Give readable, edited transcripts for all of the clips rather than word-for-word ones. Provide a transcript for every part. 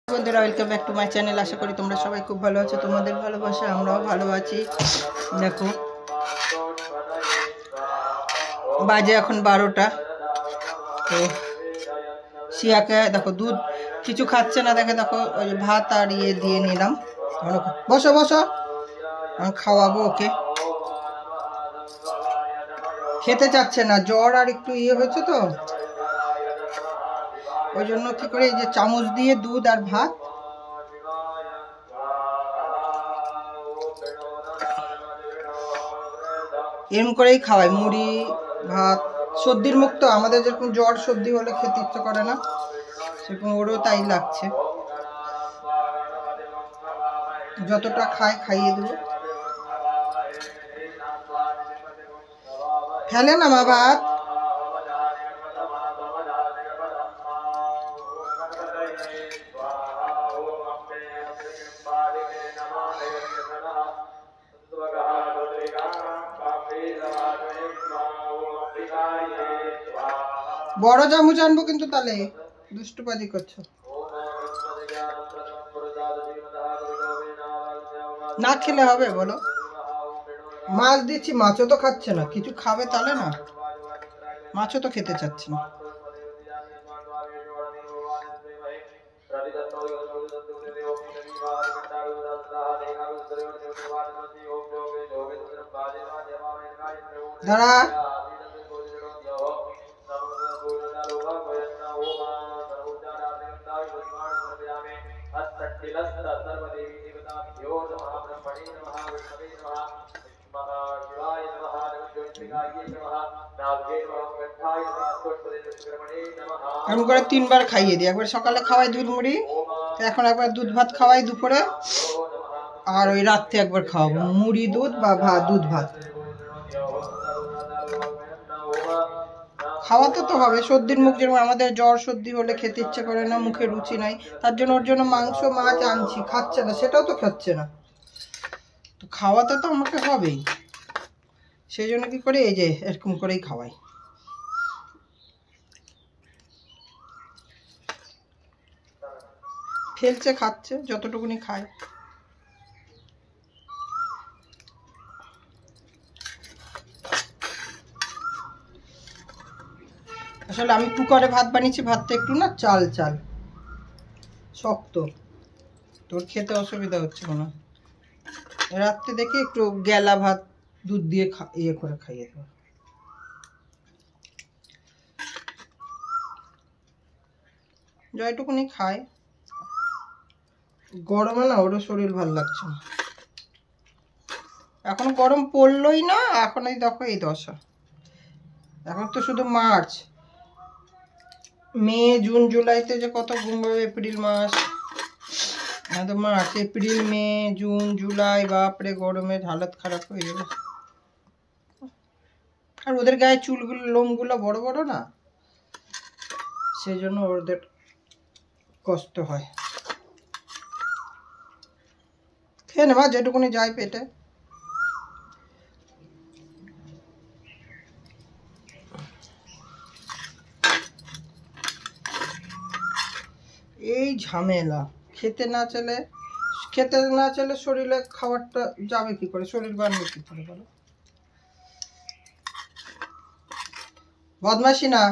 বন্ধুরা welcome back to my channel. আশা করি তোমরা সবাই খুব ভালো আছো। তোমাদের ভালোবাসা আমরাও ভালো আছি। দেখো বাজে এখন 12টা। তো শিয়াকে দেখো দুধ কিছু খাচ্ছে না, দেখো ওই ভাত আর ইয়ে দিয়ে নিলাম। বসো বসো, আমি খাওয়াবো ওকে। খেতে চাচ্ছে না, জ্বর আর একটু ইয়ে হয়েছে তো ওই জন্য কি করে এই যে চামচ দিয়ে দুধ আর ভাত এরম করেই খাওয়াই, মুড়ি ভাত। সর্দির মুক্ত আমাদের যেরকম জ্বর সর্দি হলে খেতে ইচ্ছে করে না, সেরকম ওরও তাই লাগছে। যতটা খায় খাইয়ে দেবো। ফেলে না মা ভাত। বড় চামচ আনবো কিন্তু, তাহলে দুষ্টুবাজি করছো। না খেলে হবে বলো? মাছ দিচ্ছি, মাছও তো খাচ্ছে না। কিছু খাবে তাহলে না, মাছও তো খেতে চাচ্ছে না। দাঁড়া, এমন করে 3 বার খাইয়ে দিই। একবার সকালে খাওয়াই দুধ মুড়ি, এখন একবার দুধ ভাত খাওয়াই দুপুরে, আর ওই রাত্রে একবার খাওয়াবো মুড়ি দুধ বা দুধ ভাত। খাওয়াতে তো হবে। সর্দির মুখ, যেরকম আমাদের জ্বর সর্দি হলে খেতে ইচ্ছে করে না, মুখে রুচি নাই, তার জন্য ওর জন্য মাংস মাছ আনছি, খাচ্ছে না, সেটাও তো খাচ্ছে না, তো খাওয়াতে তো আমাকে হবেই। সেই জন্য কি করে এই যে এরকম করেই খাওয়াই। ফেলছে, খাচ্ছে যতটুকুনি খায়। আসলে আমি কুকারে ভাত বানিয়েছি, ভাতটা একটু না চাল চাল শক্ত, তোর খেতে অসুবিধা হচ্ছে না। রাত্রে দেখি একটু গেলা ভাত দুধ দিয়ে ইয়ে করে খাইয়ে দেবো। যতটুকুনি খায়। গরমে না ওরও শরীর ভালো লাগছে না। এখন গরম পড়লই না, এখন এই দেখো এই দশা। এখন তো শুধু মার্চ, মে জুন জুলাইতে যে কত ঘুমবে, এপ্রিল মাস, তো March April May June July, বাপরে গরমের হালত খারাপ হয়ে যাবে। আর ওদের গায়ে চুলগুলো লোমগুলো বড় বড় না, সেই জন্য ওদের কষ্ট হয়। খেয়ে নেবা যেটুকুনি যায় পেটে। এই ঝামেলা, খেতে না চাইলে শরীরে খাবারটা যাবে কি করে, শরীর বাড়বে কি করে বলো? বদমাশি না।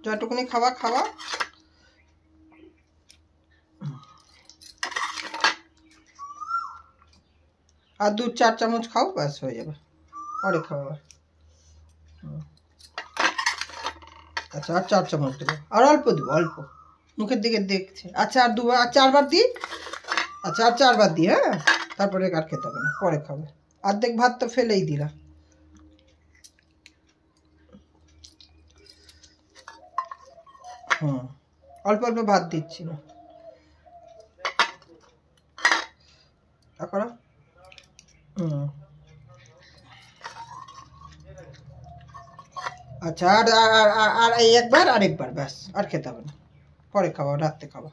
যতটুকুনি খাওয়া আর 2-4 চামচ খাও, ব্যাস হয়ে যাবে। পরে খাওয়া। আচ্ছা, আর 4 চামচ দেবো, আর অল্প দেবো, অল্প মুখের দিকে দেখছে। আচ্ছা, আর 4 বার দিই। আচ্ছা, আর 4 বার দিই। হ্যাঁ, তারপরে আর খেতে হবে না, পরে খাবে। অর্ধেক ভাত তো ফেলেই দিলা। অল্প অল্প ভাত দিচ্ছি না। করো। আচ্ছা, আর একবার আরেকবার, ব্যাস আর খেতে হবে না, পরে খাওয়া, রাত্রে খাওয়া।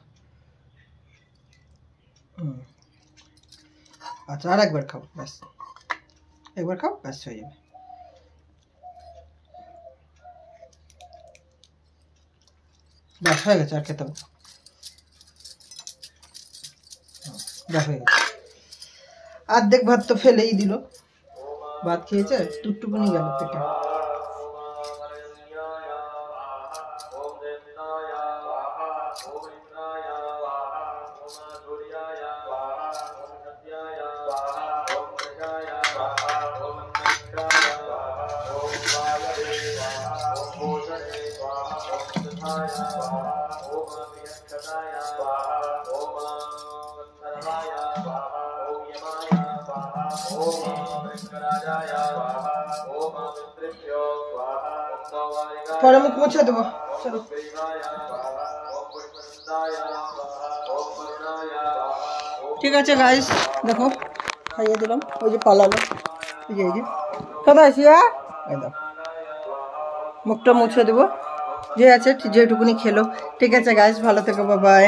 আচ্ছা আর একবার খাও, ব্যাস একবার খাও, ব্যাস হয়ে যাবে। ব্যাস হয়ে গেছে, আর খেতে হবে না। ব্যাস হয়ে গেছে। অর্ধেক ভাত তো ফেলেই দিল, ভাত খেয়েছে টুকটুকুনি গেল পেটে। পরে মুখ মুছে দেবো, চলো। ঠিক আছে গাইস, দেখো খাইয়ে দিলাম, ওই যে পালালো, এই যে কোথায় শিয়া, এই দাও মুখটা মুছে দেবো, যে আছে যেটুকুনি খেলো। ঠিক আছে গাইস, ভালো থেকো, বাই বাই।